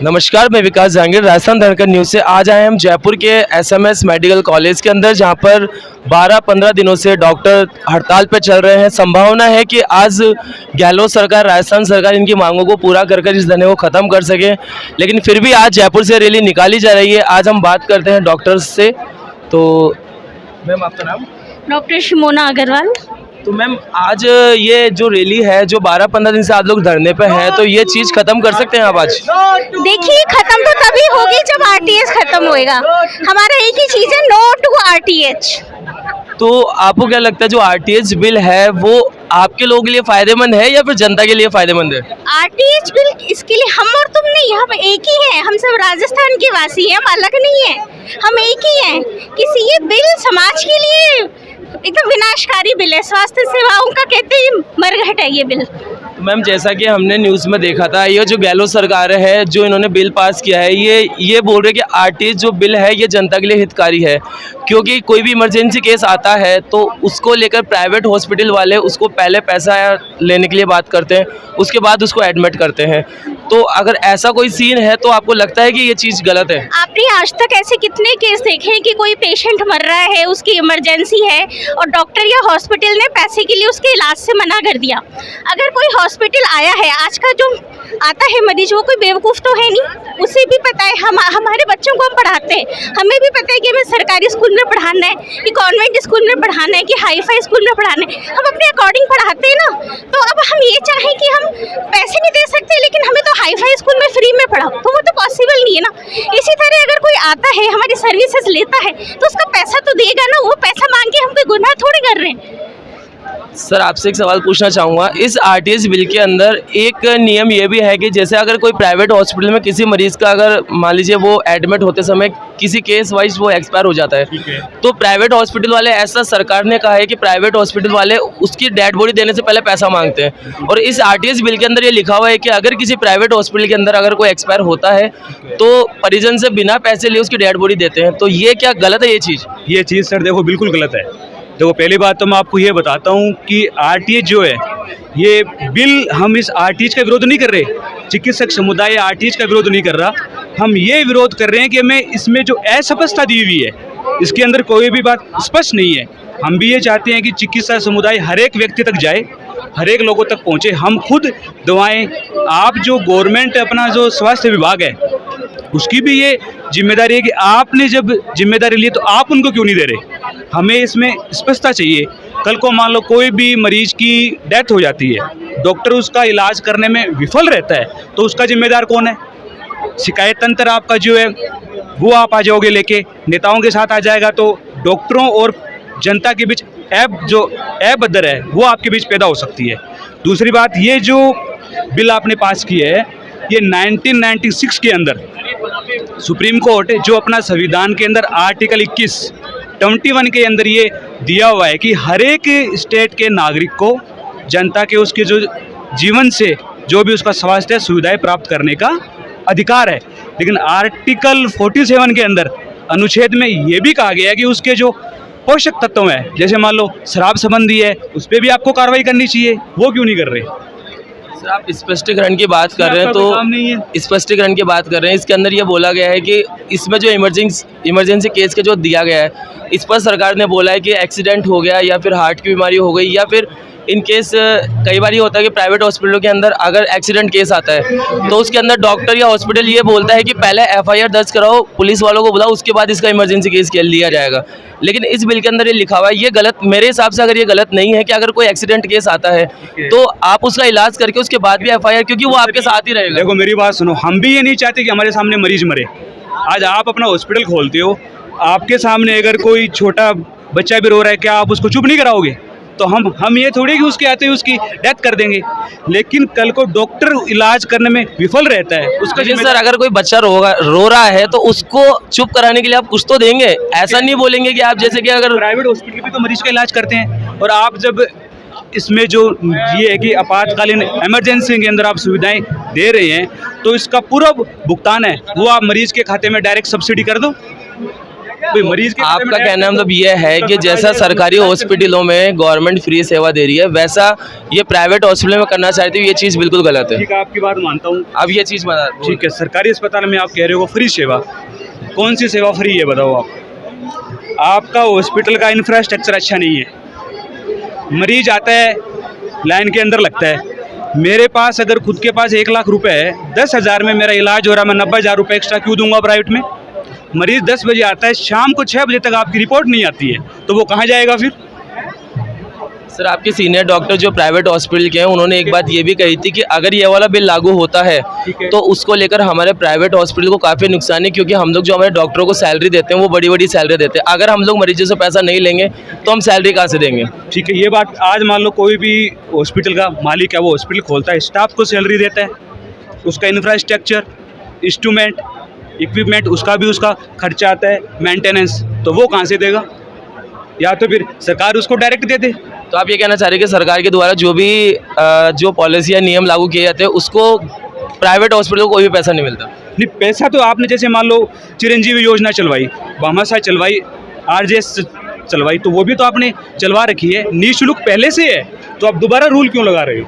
नमस्कार, मैं विकास जहांगीर, राजस्थान धनकर न्यूज़ से। आज आए हम जयपुर के एसएमएस मेडिकल कॉलेज के अंदर, जहां पर 12-15 दिनों से डॉक्टर हड़ताल पर चल रहे हैं। संभावना है कि आज गहलोत सरकार, राजस्थान सरकार इनकी मांगों को पूरा कर इस धरने को ख़त्म कर सके, लेकिन फिर भी आज जयपुर से रैली निकाली जा रही है। आज हम बात करते हैं डॉक्टर्स से। तो मैम, आपका नाम? डॉक्टर शिमोना अग्रवाल। तो मैम, आज ये जो रैली है, जो 12-15 दिन से आप लोग धरने पे हैं, तो ये चीज़ ख़त्म कर सकते हैं आप आज? देखिए, खत्म तो तभी होगी जब आरटीएच खत्म होएगा। हमारा एक ही चीज़ है, नो टू आरटीएच। तो आपको क्या लगता है, जो आरटीएच बिल है वो आपके लोगों के लिए फ़ायदेमंद है या फिर जनता के लिए फ़ायदेमंद है? आरटीएच बिल इसके लिए हम और तुम नहीं, हम एक ही हैं। हम सब राजस्थान के वासी हैं, हम अलग नहीं हैं, हम एक ही हैं। किसी ये बिल समाज के लिए एकदम विनाशकारी बिल है। स्वास्थ्य सेवाओं का कहते हैं मरघट है ये बिल। तो मैम, जैसा कि हमने न्यूज़ में देखा था, ये जो गहलोत सरकार है, जो इन्होंने बिल पास किया है, ये बोल रहे कि आरटीएच जो बिल है ये जनता के लिए हितकारी है, क्योंकि कोई भी इमरजेंसी केस आता है तो उसको लेकर प्राइवेट हॉस्पिटल वाले उसको पहले पैसा लेने के लिए बात करते हैं, उसके बाद उसको एडमिट करते हैं। तो अगर ऐसा कोई सीन है तो आपको लगता है कि ये चीज़ गलत है? आपने आज तक ऐसे कितने केस देखे हैं कि कोई पेशेंट मर रहा है, उसकी इमरजेंसी है और डॉक्टर या हॉस्पिटल ने पैसे के लिए उसके इलाज से मना कर दिया? अगर कोई हॉस्पिटल आया है, आज का जो आता है मरीज, वो कोई बेवकूफ़ तो है नहीं, उसे भी पता है। हमारे बच्चों को हम पढ़ाते हैं, हमें भी पता है कि हमें सरकारी स्कूल में पढ़ाना है कि कॉन्वेंट स्कूल में पढ़ाना है कि हाई फाई स्कूल में पढ़ाना है। हम अपने अकॉर्डिंग पढ़ाते हैं ना। तो अब हम ये चाहें कि हम पैसे नहीं दे सकते लेकिन हमें तो हाई फाई स्कूल में फ्री में पढ़ाओ, तो वो तो पॉसिबल नहीं है ना। इसी तरह अगर कोई आता है, हमारी सर्विसेज लेता है, तो उसका पैसा तो देगा ना। वो पैसा मांग के हम कोई गुनाह थोड़ी कर रहे हैं। सर, आपसे एक सवाल पूछना चाहूँगा। इस आरटीएच बिल के अंदर एक नियम ये भी है कि जैसे अगर कोई प्राइवेट हॉस्पिटल में किसी मरीज़ का, अगर मान लीजिए वो एडमिट होते समय किसी केस वाइज वो एक्सपायर हो जाता है, तो प्राइवेट हॉस्पिटल वाले, ऐसा सरकार ने कहा है कि प्राइवेट हॉस्पिटल वाले उसकी डेड बॉडी देने से पहले पैसा मांगते हैं। और इस आरटीएच बिल के अंदर ये लिखा हुआ है कि अगर किसी प्राइवेट हॉस्पिटल के अंदर अगर कोई एक्सपायर होता है तो परिजन से बिना पैसे लिए उसकी डेड बॉडी देते हैं। तो ये क्या गलत है ये चीज़? ये चीज़ सर देखो बिल्कुल गलत है। देखो, पहली बात तो मैं आपको ये बताता हूँ कि आरटीएच जो है, ये बिल, हम इस आरटीएच का विरोध नहीं कर रहे। चिकित्सक समुदाय आरटीएच का विरोध नहीं कर रहा। हम ये विरोध कर रहे हैं कि हमें इसमें जो अस्पष्टता दी हुई है, इसके अंदर कोई भी बात स्पष्ट नहीं है। हम भी ये चाहते हैं कि चिकित्सा समुदाय हर एक व्यक्ति तक जाए, हर एक लोगों तक पहुँचे। हम खुद दवाएँ, आप जो गवर्नमेंट अपना जो स्वास्थ्य विभाग है उसकी भी ये जिम्मेदारी है कि आपने जब जिम्मेदारी ली तो आप उनको क्यों नहीं दे रहे। हमें इसमें स्पष्टता चाहिए। कल को मान लो कोई भी मरीज की डेथ हो जाती है, डॉक्टर उसका इलाज करने में विफल रहता है, तो उसका जिम्मेदार कौन है? शिकायत तंत्र आपका जो है वो आप आ जाओगे लेके, नेताओं के साथ आ जाएगा, तो डॉक्टरों और जनता के बीच जो बदर है वो आपके बीच पैदा हो सकती है। दूसरी बात, ये जो बिल आपने पास किया है, ये 1996 के अंदर सुप्रीम कोर्ट जो अपना संविधान के अंदर आर्टिकल 21 के अंदर ये दिया हुआ है कि हर एक स्टेट के नागरिक को जनता के उसके जो जीवन से जो भी उसका स्वास्थ्य सुविधाएं प्राप्त करने का अधिकार है। लेकिन आर्टिकल 47 के अंदर अनुच्छेद में ये भी कहा गया है कि उसके जो पोषक तत्व हैं, जैसे मान लो शराब संबंधी है, उस पर भी आपको कार्रवाई करनी चाहिए। वो क्यों नहीं कर रहे? सर, आप स्पष्टीकरण की बात कर रहे हैं, तो स्पष्टीकरण की बात कर रहे हैं, इसके अंदर ये बोला गया है कि इसमें जो इमरजेंसी केस के जो दिया गया है, इस पर सरकार ने बोला है कि एक्सीडेंट हो गया या फिर हार्ट की बीमारी हो गई, या फिर इन केस कई बार ये होता है कि प्राइवेट हॉस्पिटलों के अंदर अगर एक्सीडेंट केस आता है तो उसके अंदर डॉक्टर या हॉस्पिटल ये बोलता है कि पहले एफआईआर दर्ज कराओ, पुलिस वालों को बुलाओ, उसके बाद इसका इमरजेंसी केस लिया जाएगा। लेकिन इस बिल के अंदर ये लिखा हुआ है, ये गलत, मेरे हिसाब से अगर ये गलत नहीं है कि अगर कोई एक्सीडेंट केस आता है तो आप उसका इलाज करके उसके बाद भी एफआईआर, क्योंकि वो आपके साथ ही रहेगा। देखो, मेरी बात सुनो, हम भी ये नहीं चाहते कि हमारे सामने मरीज मरे। आज आप अपना हॉस्पिटल खोलते हो, आपके सामने अगर कोई छोटा बच्चा भी रो रहा है, क्या आप उसको चुप नहीं कराओगे? तो हम ये थोड़ी कि उसके आते ही उसकी डेथ कर देंगे। लेकिन कल को डॉक्टर इलाज करने में विफल रहता है, उसका सर, अगर कोई बच्चा रो रहा है तो उसको चुप कराने के लिए आप कुछ तो देंगे। ऐसा नहीं बोलेंगे कि आप, जैसे कि अगर प्राइवेट हॉस्पिटल भी तो मरीज का इलाज करते हैं, और आप जब इसमें जो ये है कि आपातकालीन इमरजेंसी के अंदर आप सुविधाएं दे रहे हैं, तो इसका पूरा भुगतान है वो आप मरीज के खाते में डायरेक्ट सब्सिडी कर दो। कोई मरीज के आपका कहना मतलब ये है कि जैसा सरकारी हॉस्पिटलों में गवर्नमेंट फ्री सेवा दे रही है, वैसा ये प्राइवेट हॉस्पिटल में करना चाहते हो, ये चीज़ बिल्कुल गलत है। ठीक है, आपकी बात मानता हूँ। अब ये चीज़ बता। ठीक है, सरकारी अस्पताल में आप कह रहे हो फ्री सेवा, कौन सी सेवा फ्री है बताओ आप? आपका हॉस्पिटल का इंफ्रास्ट्रक्चर अच्छा नहीं है, मरीज आता है लाइन के अंदर लगता है। मेरे पास अगर खुद के पास 1 लाख रुपए है, 10,000 में मेरा इलाज हो रहा है, मैं 90,000 रुपये एक्स्ट्रा क्यों दूंगा प्राइवेट में? मरीज 10 बजे आता है, शाम को 6 बजे तक आपकी रिपोर्ट नहीं आती है, तो वो कहाँ जाएगा फिर? सर, आपके सीनियर डॉक्टर जो प्राइवेट हॉस्पिटल के हैं, उन्होंने एक बात ये भी कही थी कि अगर ये वाला बिल लागू होता है तो उसको लेकर हमारे प्राइवेट हॉस्पिटल को काफ़ी नुकसान है, क्योंकि हम लोग जो हमारे डॉक्टरों को सैलरी देते हैं वो बड़ी बड़ी सैलरी देते हैं। अगर हम लोग मरीजों से पैसा नहीं लेंगे तो हम सैलरी कहाँ से देंगे? ठीक है, ये बात आज मान लो कोई भी हॉस्पिटल का मालिक है, वो हॉस्पिटल खोलता है, स्टाफ को सैलरी देता है, उसका इंफ्रास्ट्रक्चर, इंस्ट्रूमेंट, इक्विपमेंट, उसका भी उसका खर्चा आता है, मेंटेनेंस, तो वो कहाँ से देगा? या तो फिर सरकार उसको डायरेक्ट दे दे। तो आप ये कहना चाह रहे हैं कि सरकार के द्वारा जो भी जो पॉलिसी या नियम लागू किए जाते हैं उसको प्राइवेट हॉस्पिटल को कोई भी पैसा नहीं मिलता? नहीं, पैसा तो आपने जैसे मान लो चिरंजीवी योजना चलवाई, भामाशाह चलवाई, आरजेएस चलवाई, तो वो भी तो आपने चलवा रखी है, निःशुल्क पहले से है, तो आप दोबारा रूल क्यों लगा रहे हो?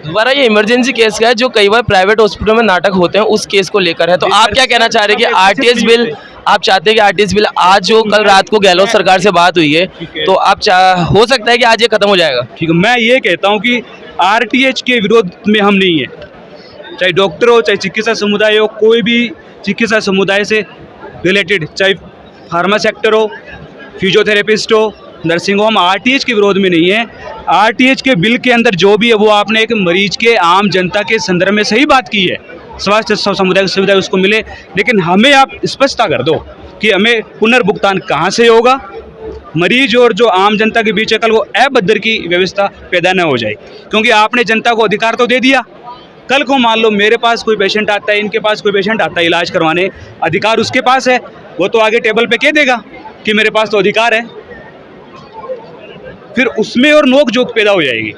दोबारा ये इमरजेंसी केस का है जो कई बार प्राइवेट हॉस्पिटल में नाटक होते हैं, उस केस को लेकर है। तो आप क्या कहना चाह रहे हैं कि आरटीएस बिल, आप चाहते हैं कि आरटीएस बिल आज जो कल रात को गहलोत सरकार से बात हुई है, तो आप हो सकता है कि आज ये खत्म हो जाएगा? ठीक है, मैं ये कहता हूँ कि आरटीएच के विरोध में हम नहीं है, चाहे डॉक्टर हो, चाहे चिकित्सा समुदाय हो, कोई भी चिकित्सा समुदाय से रिलेटेड, चाहे फार्मा सेक्टर हो, फिजियोथेरेपिस्ट हो, नर्सिंग होम, आरटीएच के विरोध में नहीं है। आरटीएच के बिल के अंदर जो भी है वो आपने एक मरीज के, आम जनता के संदर्भ में सही बात की है, स्वास्थ्य समुदाय की सुविधा उसको मिले, लेकिन हमें आप स्पष्टता कर दो कि हमें पुनर्भुगतान कहाँ से होगा, मरीज और जो आम जनता के बीच कल वो अभद्र की व्यवस्था पैदा न हो जाए, क्योंकि आपने जनता को अधिकार तो दे दिया। कल को मान लो मेरे पास कोई पेशेंट आता है, इनके पास कोई पेशेंट आता है इलाज करवाने, अधिकार उसके पास है, वो तो आगे टेबल पे कह देगा कि मेरे पास तो अधिकार है, फिर उसमें और नोक जोक पैदा हो जाएगी।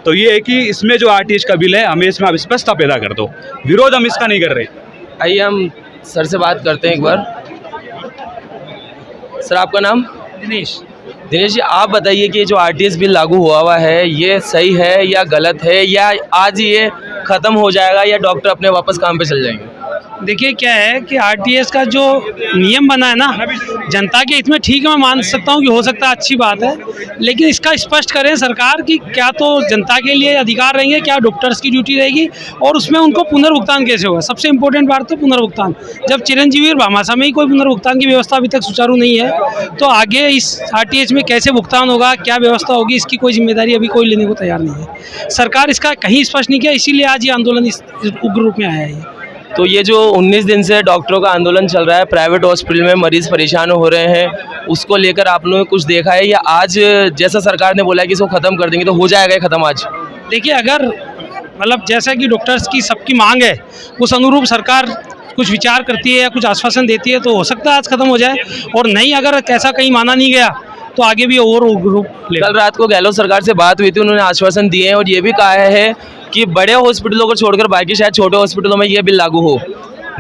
तो ये है कि इसमें जो आरटीएच का बिल है, हमें इसमें आप स्पष्टता पैदा कर दो, विरोध हम इसका नहीं कर रहे। आइए हम सर से बात करते हैं एक बार। सर, आपका नाम? दिनेश। दिनेश जी, आप बताइए कि जो आरटीएस बिल लागू हुआ है ये सही है या गलत है, या आज ये ख़त्म हो जाएगा या डॉक्टर अपने वापस काम पे चल जाएंगे? देखिए क्या है कि आरटीएस का जो नियम बना है ना, जनता के हित में ठीक है, मैं मान सकता हूँ कि हो सकता है अच्छी बात है, लेकिन इसका स्पष्ट करें सरकार की, क्या तो जनता के लिए अधिकार रहेंगे, क्या डॉक्टर्स की ड्यूटी रहेगी, और उसमें उनको पुनर्भुगतान कैसे होगा। सबसे इम्पोर्टेंट बात तो पुनर्भुगतान, जब चिरंजीवी और भामाशाह में ही कोई पुनर्भुगतान की व्यवस्था अभी तक सुचारू नहीं है, तो आगे इस आरटीएच में कैसे भुगतान होगा, क्या व्यवस्था होगी, इसकी कोई जिम्मेदारी अभी कोई लेने को तैयार नहीं है। सरकार इसका कहीं स्पष्ट नहीं किया, इसीलिए आज ये आंदोलन इस उग्र रूप में आया है। तो ये जो 19 दिन से डॉक्टरों का आंदोलन चल रहा है, प्राइवेट हॉस्पिटल में मरीज़ परेशान हो रहे हैं, उसको लेकर आप लोगों ने कुछ देखा है, या आज जैसा सरकार ने बोला है कि इसको ख़त्म कर देंगे तो हो जाएगा ये ख़त्म आज? देखिए, अगर मतलब जैसा कि डॉक्टर्स की सबकी मांग है, उस अनुरूप सरकार कुछ विचार करती है या कुछ आश्वासन देती है, तो हो सकता है आज खत्म हो जाए, और नहीं अगर ऐसा कहीं माना नहीं गया तो आगे भी और ग्रुप ले। कल रात को गहलोत सरकार से बात हुई थी, उन्होंने आश्वासन दिए हैं और ये भी कहा है कि बड़े हॉस्पिटलों को छोड़कर बाकी शायद छोटे हॉस्पिटलों में ये बिल लागू हो।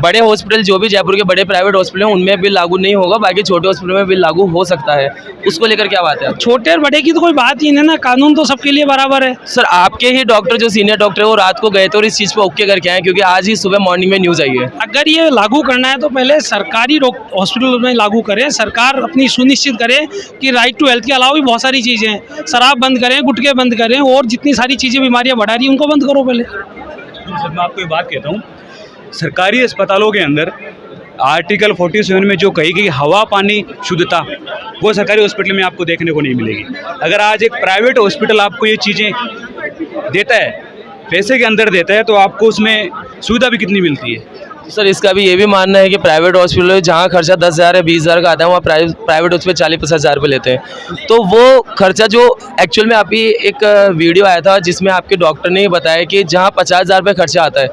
बड़े हॉस्पिटल जो भी जयपुर के बड़े प्राइवेट हॉस्पिटल हैं उनमें बिल लागू नहीं होगा, बाकी छोटे हॉस्पिटल में बिल लागू हो सकता है। उसको लेकर क्या बात है? छोटे और बड़े की तो कोई बात ही नहीं ना, कानून तो सबके लिए बराबर है। सर, आपके ही डॉक्टर जो सीनियर डॉक्टर है वो रात को गए थे और इस चीज़ पर ओके करके आए, क्योंकि आज ही सुबह मॉर्निंग में न्यूज़ आई है। अगर ये लागू करना है तो पहले सरकारी हॉस्पिटल में लागू करें, सरकार अपनी सुनिश्चित करे कि राइट टू हेल्थ के अलावा भी बहुत सारी चीज़ें हैं, शराब बंद करें, गुटखे बंद करें, और जितनी सारी चीज़ें बीमारियाँ बढ़ा रही हैं उनको बंद करो पहले। सर, मैं आपको एक बात कहता हूँ, सरकारी अस्पतालों के अंदर आर्टिकल 47 में जो कही गई हवा पानी शुद्धता, वो सरकारी हॉस्पिटल में आपको देखने को नहीं मिलेगी। अगर आज एक प्राइवेट हॉस्पिटल आपको ये चीज़ें देता है, पैसे के अंदर देता है, तो आपको उसमें सुविधा भी कितनी मिलती है। सर, इसका भी ये भी मानना है कि प्राइवेट हॉस्पिटल में जहाँ खर्चा 10,000 या 20,000 का आता है, वहाँ प्राइवेट हॉस्पिटल 40-50,000 रुपये लेते हैं। तो वो खर्चा जो एक्चुअल में अभी एक वीडियो आया था जिसमें आपके डॉक्टर ने बताया कि जहाँ 50,000 रुपये खर्चा आता है,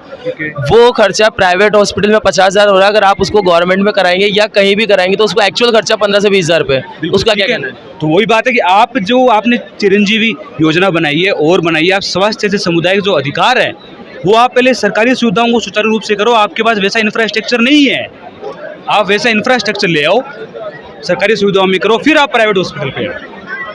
वो खर्चा प्राइवेट हॉस्पिटल में 50,000 हो रहा है। अगर आप उसको गवर्नमेंट में कराएंगे या कहीं भी कराएंगे तो उसको एक्चुअल खर्चा 15 से 20,000 रुपये। उसका क्या कहना है? तो वही बात है कि आप जो आपने चिरंजीवी योजना बनाई है और बनाई है, आप स्वास्थ्य जैसे समुदाय के जो अधिकार है वो आप पहले सरकारी सुविधाओं को सुचारू रूप से करो। आपके पास वैसा इंफ्रास्ट्रक्चर नहीं है, आप वैसा इंफ्रास्ट्रक्चर ले आओ, सरकारी सुविधाओं में करो, फिर आप प्राइवेट हॉस्पिटल पे आओ।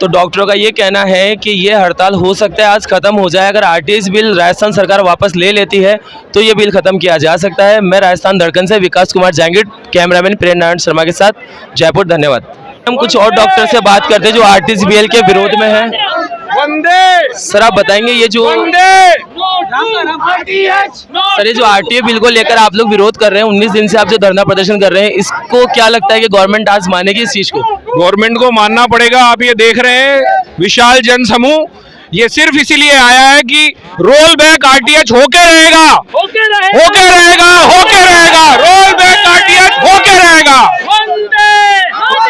तो डॉक्टरों का ये कहना है कि ये हड़ताल हो सकता है आज ख़त्म हो जाए। अगर आरटीएस बिल राजस्थान सरकार वापस ले लेती है तो ये बिल ख़त्म किया जा सकता है। मैं राजस्थान धड़कन से विकास कुमार जांगिड़, कैमरामैन प्रेम नारायण शर्मा के साथ, जयपुर। धन्यवाद। हम कुछ और डॉक्टर से बात करते हैं जो आरटीएस बिल के विरोध में हैं। सर आप बताएंगे ये जो आरटीए बिल को लेकर आप लोग विरोध कर रहे हैं, 19 दिन से आप जो धरना प्रदर्शन कर रहे हैं, इसको क्या लगता है कि गवर्नमेंट आज मानेगी इस चीज को? गवर्नमेंट को मानना पड़ेगा। आप ये देख रहे हैं विशाल जन समूह, ये सिर्फ इसीलिए आया है कि रोल बैक आरटीएच होके रहेगा, होके रहेगा, रोल बैक आरटीएच होके रहेगा।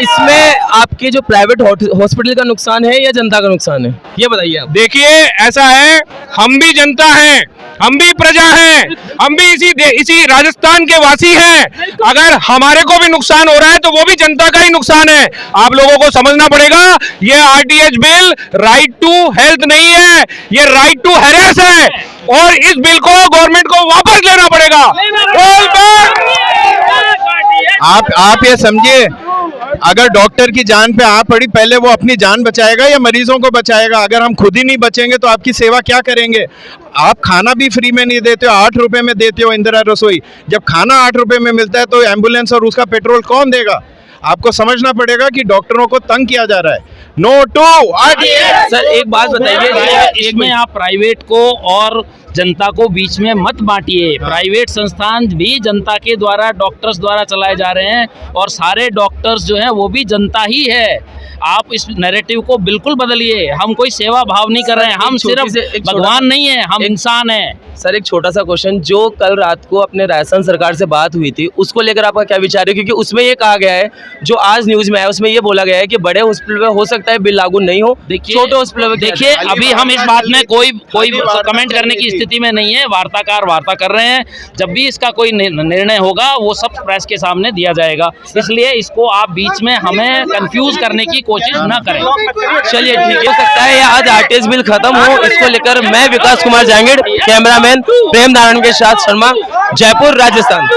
इसमें आपके जो प्राइवेट हॉस्पिटल का नुकसान है या जनता का नुकसान है, ये बताइए आप। देखिए ऐसा है, हम भी जनता हैं, हम भी प्रजा हैं, हम भी इसी राजस्थान के वासी हैं। अगर हमारे को भी नुकसान हो रहा है तो वो भी जनता का ही नुकसान है। आप लोगों को समझना पड़ेगा, ये RTH bill right to health नहीं है, ये राइट टू हेरेस है, और इस बिल को गवर्नमेंट को वापस लेना पड़ेगा। आप ये समझिए, अगर डॉक्टर की जान पे आ पड़ी, पहले वो अपनी जान बचाएगा या मरीजों को बचाएगा? अगर हम खुद ही नहीं बचेंगे तो आपकी सेवा क्या करेंगे? आप खाना भी फ्री में नहीं देते हो, 8 रुपए में देते हो इंदिरा रसोई। जब खाना 8 रुपए में मिलता है तो एम्बुलेंस और उसका पेट्रोल कौन देगा? आपको समझना पड़ेगा कि डॉक्टरों को तंग किया जा रहा है। No to RTH. सर एक बात बताइए, इसमें आप प्राइवेट को और जनता को बीच में मत बांटिए। प्राइवेट संस्थान भी जनता के द्वारा, डॉक्टर्स द्वारा चलाए जा रहे हैं, और सारे डॉक्टर्स जो हैं वो भी जनता ही है। आप इस नैरेटिव को बिल्कुल बदलिए। हम कोई सेवा भाव नहीं कर रहे हैं, हम सिर्फ भगवान नहीं है, हम इंसान हैं। सर एक छोटा सा क्वेश्चन, जो कल रात को अपने राजस्थान सरकार से बात हुई थी उसको लेकर आपका क्या विचार है? क्योंकि उसमें ये कहा गया है, जो आज न्यूज में आया उसमें ये बोला गया है कि बड़े हॉस्पिटल में हो सकता है बिल लागू नहीं हो, छोटे हॉस्पिटल में। देखिए अभी हम इस बात में कोई कमेंट करने की स्थिति में नहीं है। वार्ताकार वार्ता कर रहे हैं, जब भी इसका कोई निर्णय होगा वो सब प्रेस के सामने दिया जाएगा। इसलिए इसको आप बीच में हमें कंफ्यूज करने की कोशिश न करें। चलिए ठीक है, हो सकता है आज आरटीएस बिल खत्म हो। इसको लेकर मैं विकास कुमार जांगिड़, कैमरामैन प्रेम नारायण के साथ शर्मा, जयपुर, राजस्थान।